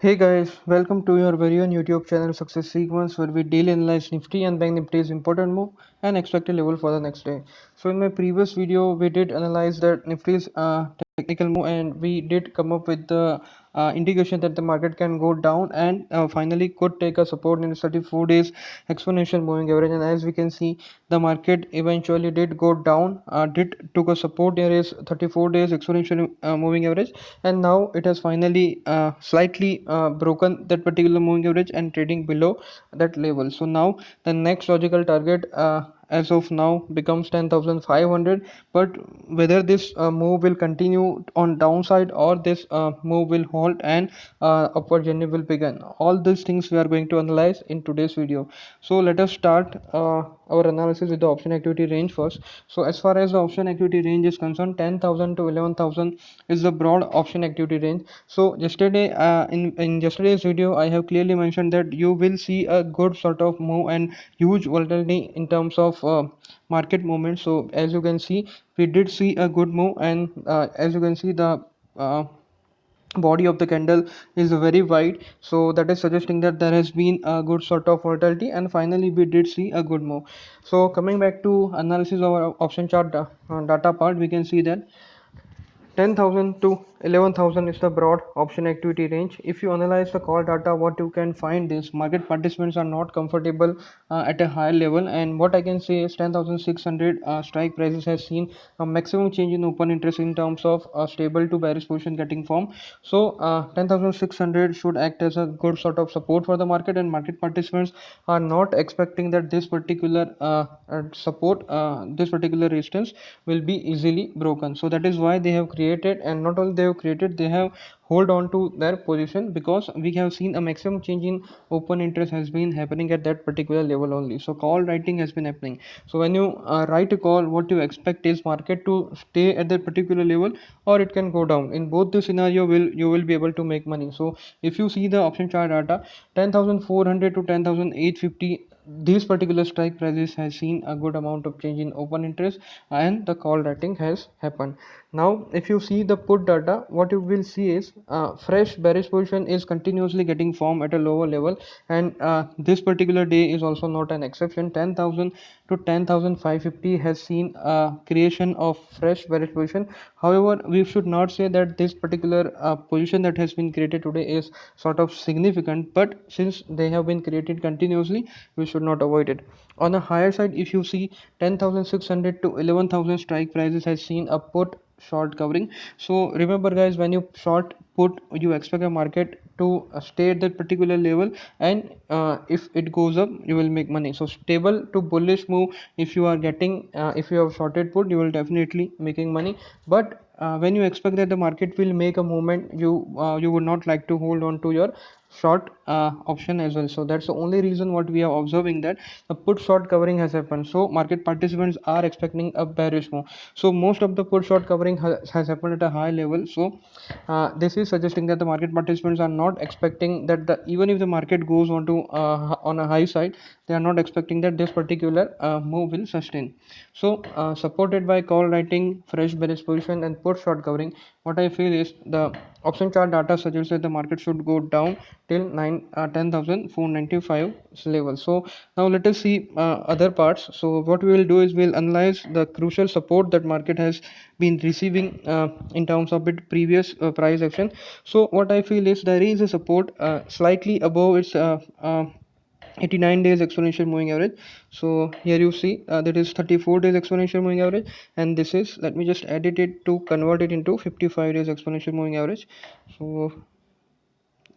Hey guys, welcome to your very own YouTube channel Success Sequence where we daily analyze Nifty and Bank Nifty's important move and expected level for the next day. So in my previous video, we did analyze that Nifty's technical move and we did come up with the indication that the market can go down and finally could take a support in 34 days exponential moving average. And as we can see, the market eventually did go down, did took a support there is 34 days exponential moving average, and now it has finally slightly broken that particular moving average and trading below that level. So now the next logical target as of now becomes 10,500, but whether this move will continue on downside or this move will halt and upward journey will begin, all these things we are going to analyze in today's video. So let us start our analysis with the option activity range first. So as far as the option activity range is concerned, 10,000 to 11,000 is the broad option activity range. So yesterday in yesterday's video I have clearly mentioned that you will see a good sort of move and huge volatility in terms of market movement. So as you can see, we did see a good move, and as you can see, the uh, body of the candle is very wide, so that is suggesting that there has been a good sort of volatility, and finally we did see a good move. So coming back to analysis of our option chart data part, we can see that 10,000 to 11,000 is the broad option activity range. If you analyze the call data, what you can find is market participants are not comfortable at a high level, and what I can say is 10,600 strike prices has seen a maximum change in open interest in terms of stable to bearish position getting formed. So 10,600 should act as a good sort of support for the market, and market participants are not expecting that this particular support, this particular resistance will be easily broken. So that is why they have created, and not only they have created, they have hold on to their position, because we have seen a maximum change in open interest has been happening at that particular level only. So call writing has been happening. So when you write a call, what you expect is market to stay at that particular level, or it can go down. In both the scenario, will you will be able to make money. So if you see the option chart data, 10,400 to 10,850, these particular strike prices has seen a good amount of change in open interest, and the call writing has happened. Now if you see the put data, what you will see is fresh bearish position is continuously getting formed at a lower level, and this particular day is also not an exception. 10,000 to 10,550 has seen creation of fresh bearish position. However, we should not say that this particular position that has been created today is sort of significant, but since they have been created continuously, we should not avoid it. On a higher side, if you see 10,600 to 11,000 strike prices has seen a put short covering. So remember guys, when you short put, you expect a market to stay at that particular level, and if it goes up, you will make money. So stable to bullish move, if you are getting, if you have shorted put, you will definitely making money. But when you expect that the market will make a movement, you would not like to hold on to your short option as well. So that's the only reason what we are observing, that the put short covering has happened. So market participants are expecting a bearish move. So most of the put short covering has happened at a high level. So this is suggesting that the market participants are not expecting that the, even if the market goes on to on a high side, they are not expecting that this particular move will sustain. So supported by call writing, fresh bearish position, and put short covering, what I feel is the option chart data suggests that the market should go down till 10,495 level. So now let us see other parts. So what we will do is we'll analyze the crucial support that market has been receiving in terms of its previous price action. So what I feel is there is a support slightly above its 89 days exponential moving average. So here you see that is 34 days exponential moving average, and this is, let me just edit it to convert it into 55 days exponential moving average. So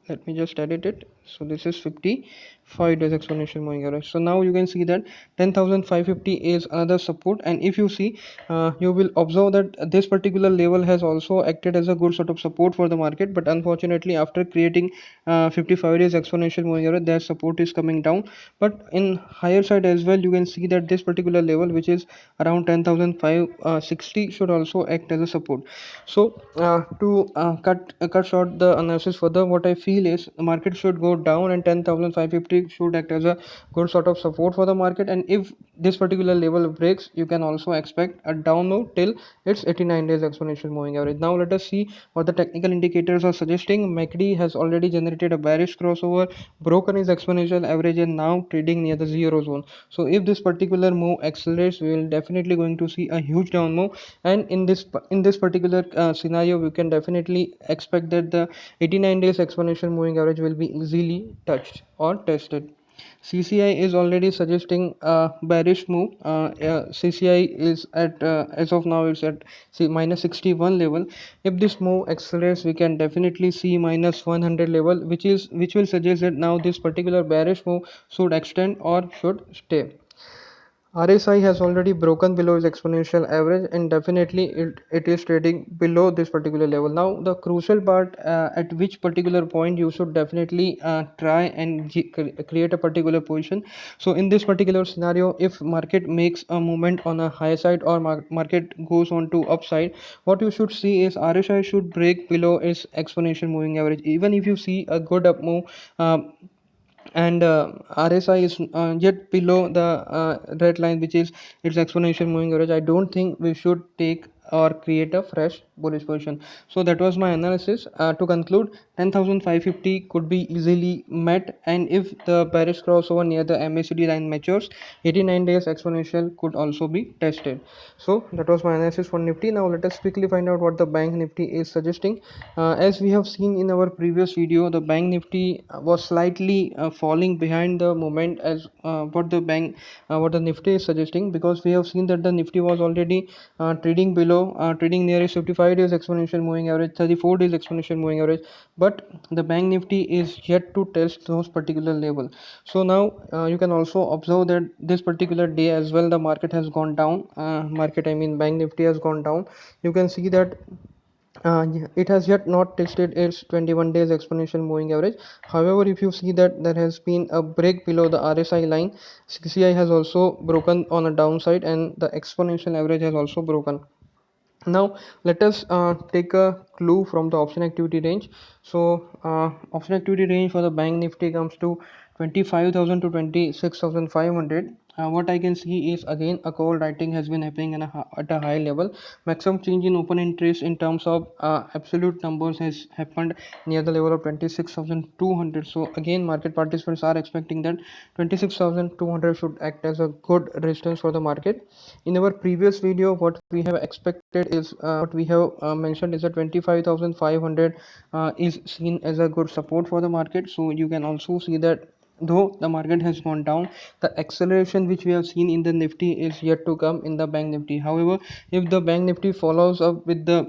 let me just edit it. So this is 55 days exponential moving average. So now you can see that 10,550 is another support, and if you see, you will observe that this particular level has also acted as a good sort of support for the market, but unfortunately after creating 55 days exponential moving average, that support is coming down. But in higher side as well, you can see that this particular level, which is around 10,560, should also act as a support. So to cut short the analysis further, what I feel is the market should go go down, and 10,550 should act as a good sort of support for the market. And if this particular level breaks, you can also expect a down move till its 89 days exponential moving average. Now let us see what the technical indicators are suggesting. MACD has already generated a bearish crossover, broken its exponential average, and now trading near the zero zone. So if this particular move accelerates, we will definitely going to see a huge down move. And in this particular scenario, we can definitely expect that the 89 days exponential moving average will be easily touched or tested. CCI is already suggesting a bearish move. CCI is at as of now it's at minus 61 level. If this move accelerates, we can definitely see minus 100 level, which will suggest that now this particular bearish move should extend or should stay. RSI has already broken below its exponential average, and definitely it is trading below this particular level. Now the crucial part, at which particular point you should definitely try and create a particular position. So in this particular scenario, if market makes a movement on a high side or market goes on to upside, what you should see is RSI should break below its exponential moving average. Even if you see a good up move, and RSI is yet below the red line, which is its exponential moving average, I don't think we should take or create a fresh bullish position. So that was my analysis. To conclude, 10,550 could be easily met, and if the bearish crossover near the MACD line matures, 89 days exponential could also be tested. So that was my analysis for Nifty. Now let us quickly find out what the Bank Nifty is suggesting. As we have seen in our previous video, the Bank Nifty was slightly falling behind the moment as what the Nifty is suggesting, because we have seen that the Nifty was already trading near a 55 days exponential moving average, 34 days exponential moving average, but the Bank Nifty is yet to test those particular level. So now you can also observe that this particular day as well, the market has gone down. Bank Nifty has gone down. You can see that it has yet not tested its 21 days exponential moving average. However, if you see that there has been a break below the RSI line, CCI has also broken on a downside, and the exponential average has also broken. Now let us take a clue from the option activity range. So option activity range for the Bank Nifty comes to 25,000 to 26,500. What I can see is again a call writing has been happening at a high level. Maximum change in open interest in terms of absolute numbers has happened near the level of 26,200. So again, market participants are expecting that 26,200 should act as a good resistance for the market. In our previous video, what we have expected is what we have mentioned is that 25,500 is seen as a good support for the market. So you can also see that though the market has gone down, the acceleration which we have seen in the Nifty is yet to come in the Bank Nifty. However, if the Bank Nifty follows up with the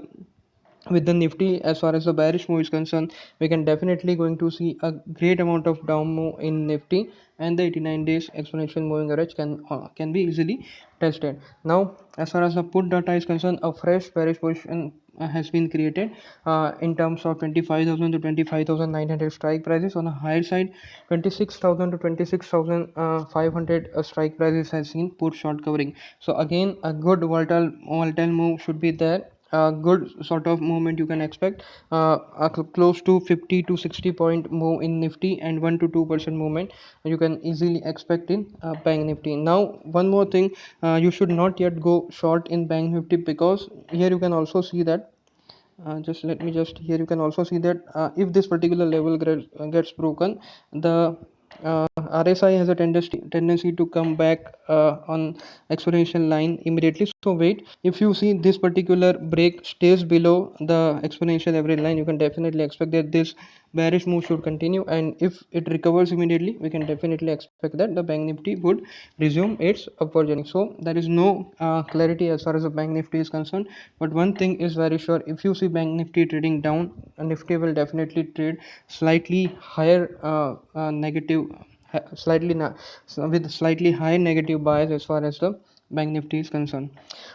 Nifty as far as the bearish move is concerned, we can definitely going to see a great amount of down move in Nifty, and the 89 days exponential moving average can be easily tested. Now as far as the put data is concerned, a fresh bearish position has been created in terms of 25,000 to 25,900 strike prices. On a higher side, 26,000 to 26,500 strike prices has seen put short covering. So again, a good volatile move should be there. A good sort of movement you can expect, close to 50 to 60 point move in Nifty, and 1 to 2% movement you can easily expect in Bank Nifty. Now one more thing, you should not yet go short in Bank Nifty, because here you can also see that just let me just here you can also see that if this particular level gets broken, the RSI has a tendency to come back on exponential line immediately. So wait, if you see this particular break stays below the exponential average line, you can definitely expect that this bearish move should continue, and if it recovers immediately, we can definitely expect that the Bank Nifty would resume its upward journey. So there is no clarity as far as the Bank Nifty is concerned, but one thing is very sure: if you see Bank Nifty trading down, Nifty will definitely trade slightly higher negative slightly with slightly high negative bias as far as the Bank Nifty is concerned.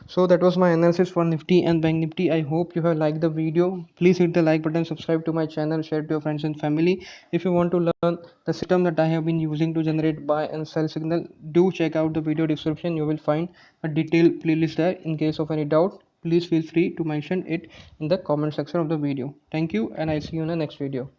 So that was my analysis for Nifty and Bank Nifty. I hope you have liked the video. Please hit the like button, subscribe to my channel, share to your friends and family. If you want to learn the system that I have been using to generate buy and sell signal, do check out the video description. You will find a detailed playlist there. In case of any doubt, please feel free to mention it in the comment section of the video. Thank you, and I see you in the next video.